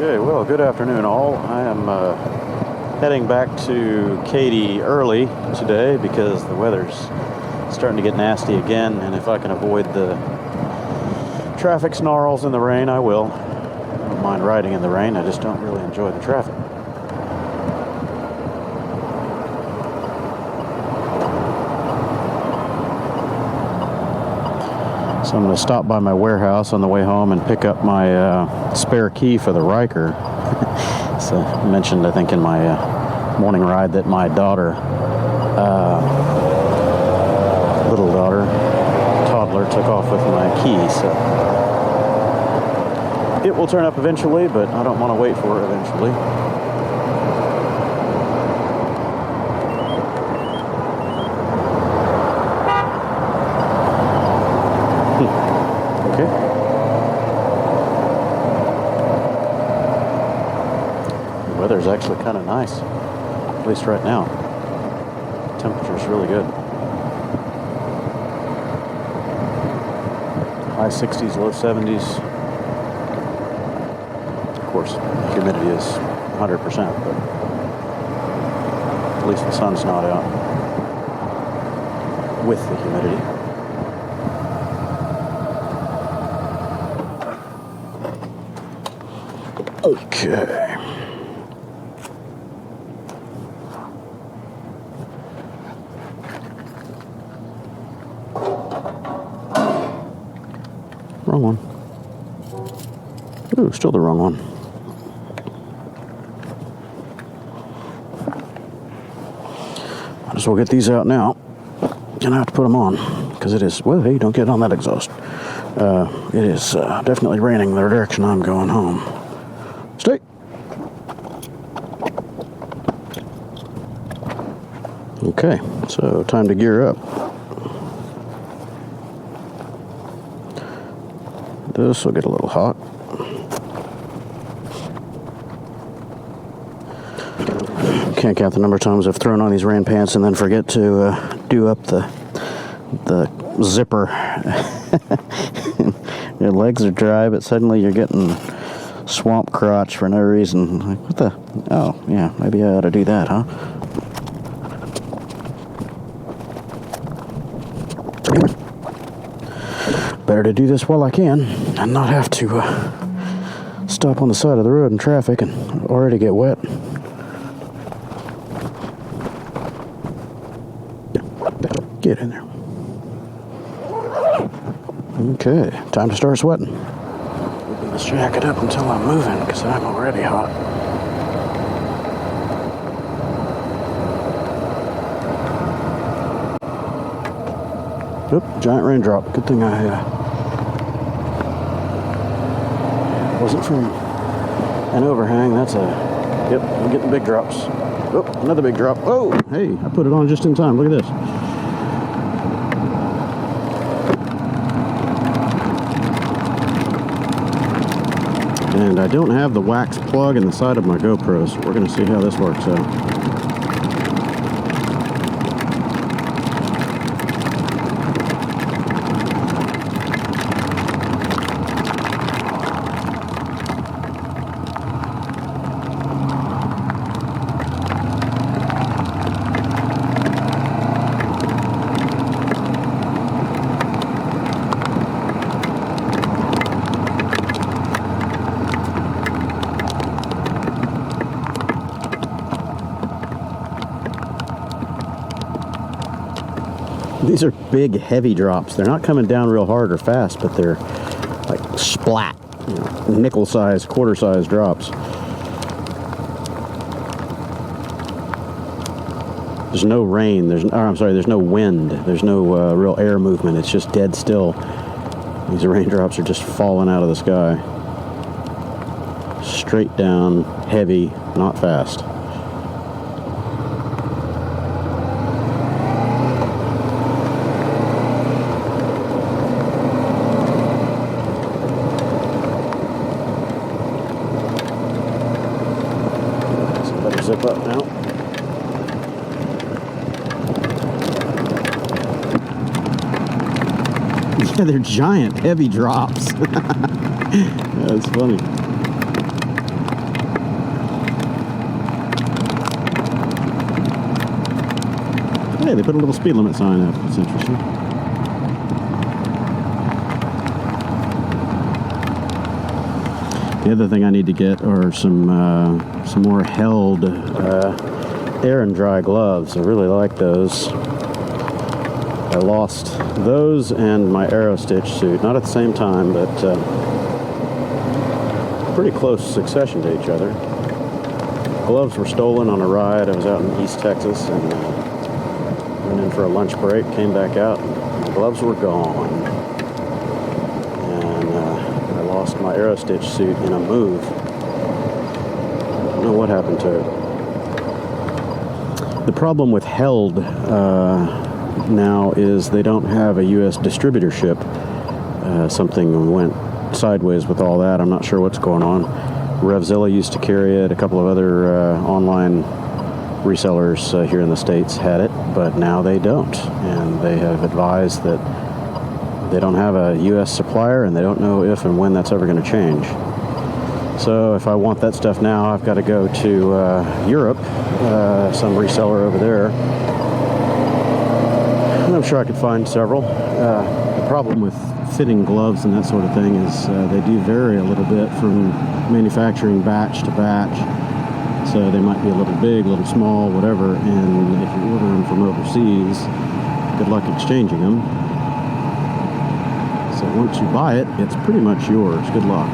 Okay, well, good afternoon all. I am heading back to Katy early today because the weather's starting to get nasty again, and if I can avoid the traffic snarls in the rain, I will. I don't mind riding in the rain, I just don't really enjoy the traffic. So I'm going to stop by my warehouse on the way home and pick up my spare key for the Ryker. So I mentioned, I think, in my morning ride that my daughter, little daughter, toddler, took off with my key. So it will turn up eventually, but I don't want to wait for it eventually. Okay. The weather's actually kind of nice, at least right now. The temperature's really good. High 60s, low 70s. Of course, humidity is 100%, but at least the sun's not out with the humidity. Okay. Wrong one. Ooh, still the wrong one. Might as well get these out now. Gonna have to put them on because it is. Well, hey, don't get on that exhaust. It is definitely raining the direction I'm going home. Stay. Okay, so time to gear up. This will get a little hot. Can't count the number of times I've thrown on these rain pants and then forget to do up the zipper. Your legs are dry, but suddenly you're getting swamp crotch for no reason. Like, what the? Oh, yeah, maybe I ought to do that, huh? Better to do this while I can and not have to stop on the side of the road in traffic and already get wet. Get in there. Okay, time to start sweating. Open this jacket up until I'm moving because I'm already hot. Oop, giant raindrop. Good thing I wasn't from an overhang. That's yep, I'm getting big drops. Oh, another big drop. Oh, hey, I put it on just in time. Look at this. And I don't have the wax plug in the side of my GoPro, so we're going to see how this works out. These are big, heavy drops. They're not coming down real hard or fast, but they're like splat, you know, nickel-sized, quarter-sized drops. There's no rain. There's no wind. There's no real air movement. It's just dead still. These raindrops are just falling out of the sky. Straight down, heavy, not fast. Zip up now. Yeah, they're giant, heavy drops. That's funny. Hey, they put a little speed limit sign up. That's interesting. The other thing I need to get are some more held air and dry gloves. I really like those. I lost those and my Aero Stitch suit, not at the same time, but pretty close succession to each other. Gloves were stolen on a ride. I was out in East Texas and went in for a lunch break, came back out, and the gloves were gone. And I lost my Aero Stitch suit in a move. I don't know what happened to it. The problem with Held now is they don't have a U.S. distributorship. Something went sideways with all that. I'm not sure what's going on. Revzilla used to carry it. A couple of other online resellers here in the States had it, but now they don't. And they have advised that they don't have a U.S. supplier, and they don't know if and when that's ever going to change. So if I want that stuff now, I've got to go to Europe, some reseller over there. I'm sure I could find several. The problem with fitting gloves and that sort of thing is they do vary a little bit from manufacturing batch to batch. So they might be a little big, a little small, whatever. And if you order them from overseas, good luck exchanging them. So once you buy it, it's pretty much yours. Good luck.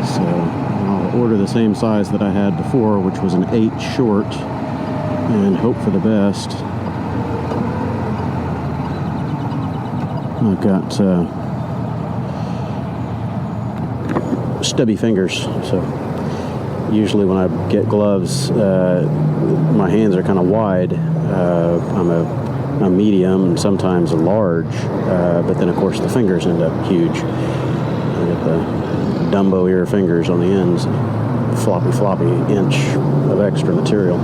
So I'll order the same size that I had before, which was an 8 short. And hope for the best. I've got stubby fingers, so usually when I get gloves, my hands are kind of wide. I'm a medium and sometimes a large, but then of course the fingers end up huge. I get the Dumbo ear fingers on the ends, floppy inch of extra material.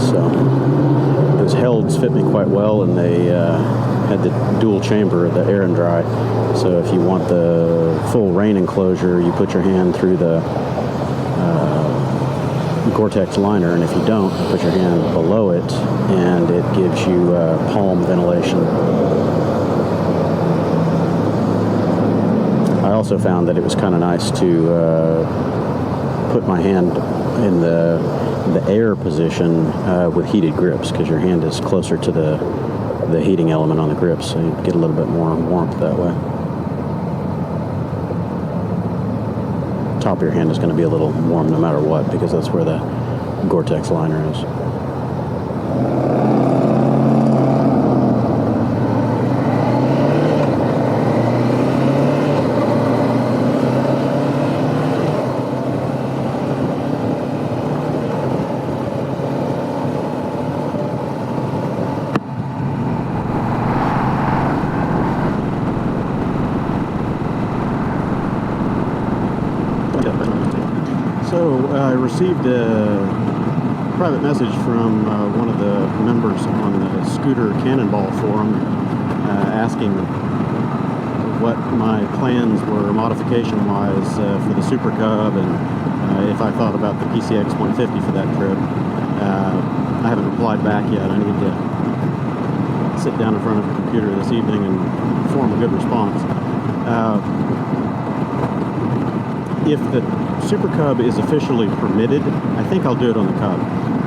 So those Helds fit me quite well, and they had the dual chamber, the air and dry. So if you want the full rain enclosure, you put your hand through the Gore-Tex liner, and if you don't, you put your hand below it, and it gives you palm ventilation. I also found that it was kind of nice to put my hand in the air position with heated grips, because your hand is closer to the heating element on the grips, so you get a little bit more warmth that way. Top of your hand is going to be a little warm no matter what, because that's where the Gore-Tex liner is. So I received a private message from one of the members on the Scooter Cannonball forum asking what my plans were modification-wise for the Super Cub, and if I thought about the PCX 150 for that trip. I haven't replied back yet. I need to sit down in front of the computer this evening and form a good response. If the Super Cub is officially permitted, I think I'll do it on the Cub.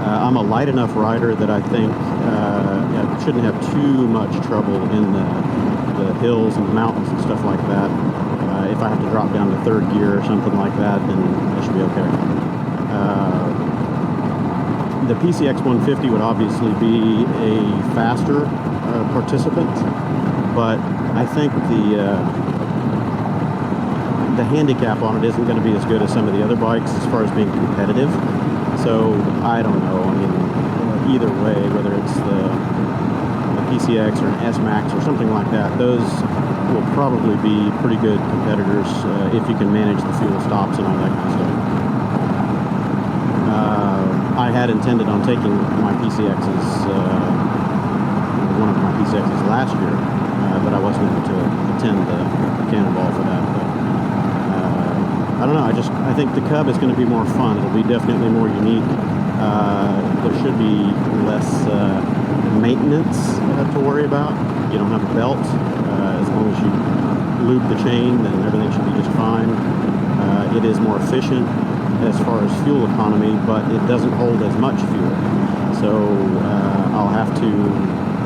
I'm a light enough rider that I think I shouldn't have too much trouble in the hills and the mountains and stuff like that. If I have to drop down to third gear or something like that, then I should be okay. The PCX 150 would obviously be a faster participant, but I think the handicap on it isn't going to be as good as some of the other bikes as far as being competitive. So I don't know. I mean, either way, whether it's the PCX or an S-Max or something like that, those will probably be pretty good competitors if you can manage the fuel stops and all that kind of stuff. I had intended on taking my PCXs, one of my PCXs last year, but I wasn't able to attend the Cannonball for that. But, I don't know. I think the Cub is going to be more fun. It'll be definitely more unique. There should be less maintenance to worry about. You don't have a belt. As long as you lube the chain, then everything should be just fine. It is more efficient as far as fuel economy, but it doesn't hold as much fuel. So I'll have to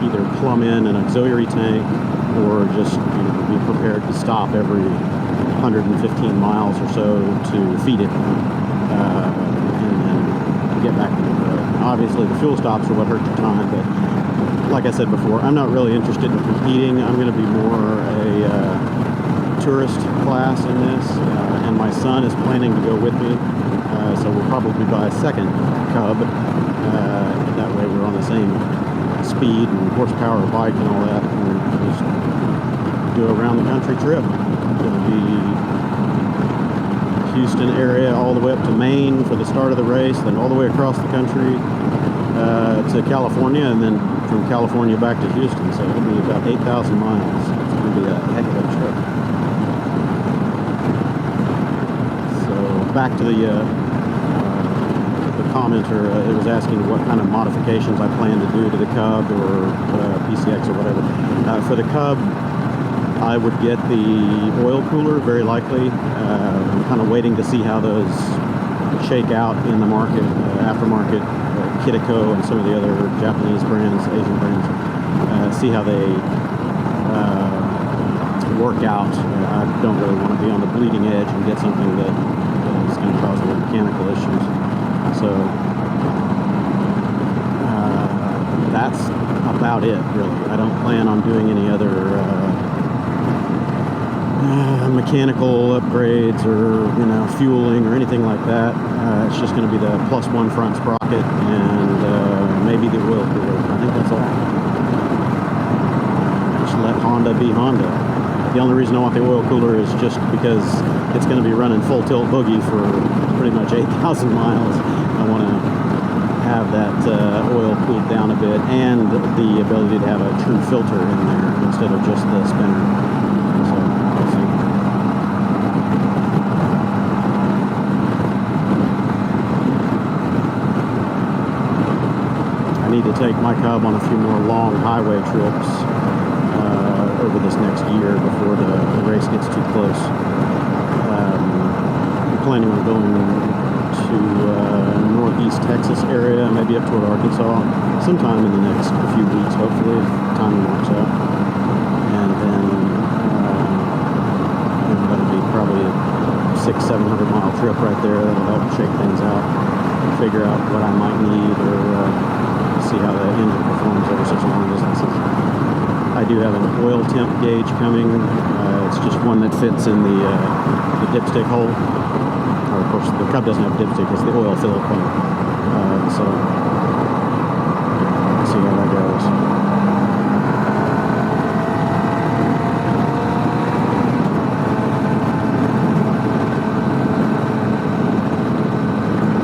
either plumb in an auxiliary tank or just be prepared to stop every 115 miles or so to feed it, and then get back to the road. Obviously, the fuel stops are what hurt your time, but like I said before, I'm not really interested in competing. I'm going to be more a tourist class in this, and my son is planning to go with me, so we'll probably buy a second Cub. That way we're on the same speed and horsepower bike and all that, and just do a round the country trip. It'll be Houston area all the way up to Maine for the start of the race, then all the way across the country to California, and then from California back to Houston. So it'll be about 8,000 miles. It's going to be a heck of a trip. So back to the commenter, it was asking what kind of modifications I plan to do to the Cub or PCX or whatever. For the Cub, I would get the oil cooler, very likely. I'm kind of waiting to see how those shake out in the market, aftermarket, Kitiko and some of the other Japanese brands, Asian brands. See how they work out. I don't really want to be on the bleeding edge and get something that is going to cause any mechanical issues. So that's about it, really. I don't plan on doing any other mechanical upgrades or fueling or anything like that. It's just going to be the +1 front sprocket and maybe the oil cooler. I think that's all. Just let Honda be Honda. The only reason I want the oil cooler is just because it's going to be running full tilt boogie for pretty much 8,000 miles. I want to have that oil cooled down a bit, and the ability to have a true filter in there instead of just the spinner. So we'll see. I need to take my Cub on a few more long highway trips over this next year before the race gets too close. I'm planning on going to northeast Texas area, maybe up toward Arkansas, sometime in the next few weeks, hopefully, if time works out. And then that'll be probably a 600-700 mile trip right there. That'll help shake things out, figure out what I might need, or see how the engine performs over such long distances. I do have an oil temp gauge coming. It's just one that fits in the dipstick hole. Or of course, the Cub doesn't have a dipstick; it's the oil filler point. So let's see how that goes.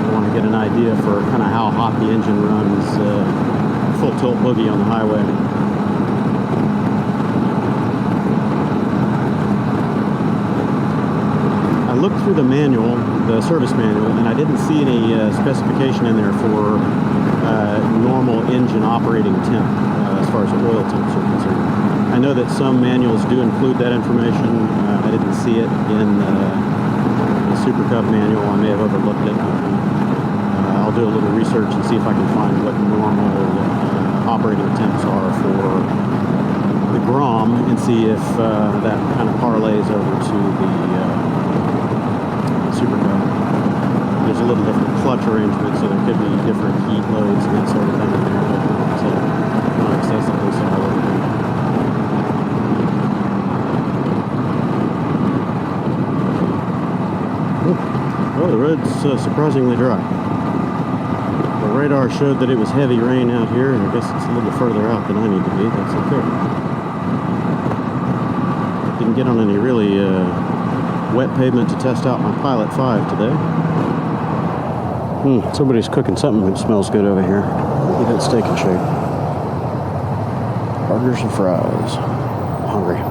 I want to get an idea for kind of how hot the engine runs full tilt boogie on the highway. I looked through the manual, the service manual, and I didn't see any specification in there for normal engine operating temp as far as the oil temps are concerned. I know that some manuals do include that information. I didn't see it in the Super Cub manual. I may have overlooked it. I'll do a little research and see if I can find what normal operating temps are for the Grom and see if that kind of parlays over to the Super Cub. There's a little different clutch arrangement, so there could be different heat loads and that sort of thing in there. So not excessively solid. Oh, the road's surprisingly dry. The radar showed that it was heavy rain out here, and I guess it's a little further out than I need to be. That's okay. Didn't get on any really wet pavement to test out my Pilot 5 today. Somebody's cooking something that smells good over here. Get that steak in shape. Burgers and fries. Hungry.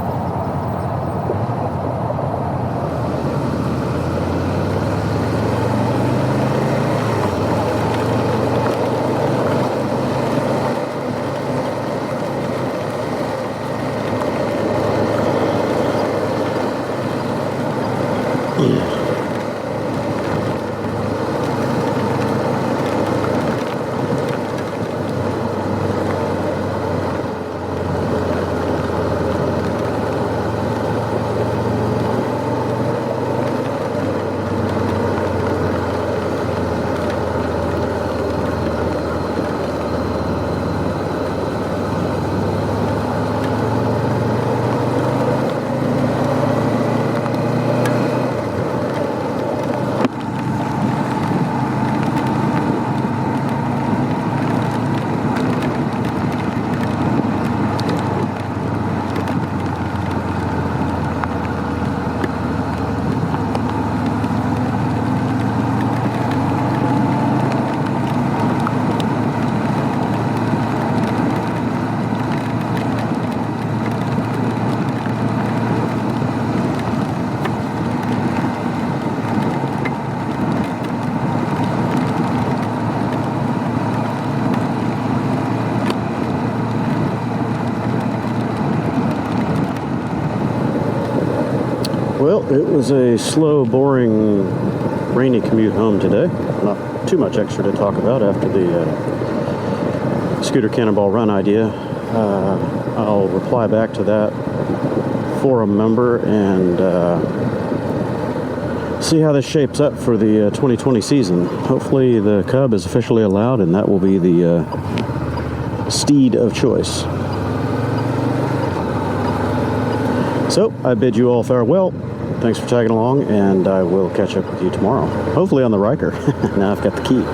Well, it was a slow, boring, rainy commute home today. Not too much extra to talk about after the Scooter Cannonball Run idea. I'll reply back to that forum member and see how this shapes up for the 2020 season. Hopefully the Cub is officially allowed, and that will be the steed of choice. So, I bid you all farewell. Thanks for tagging along, and I will catch up with you tomorrow. Hopefully on the Ryker. Now I've got the key.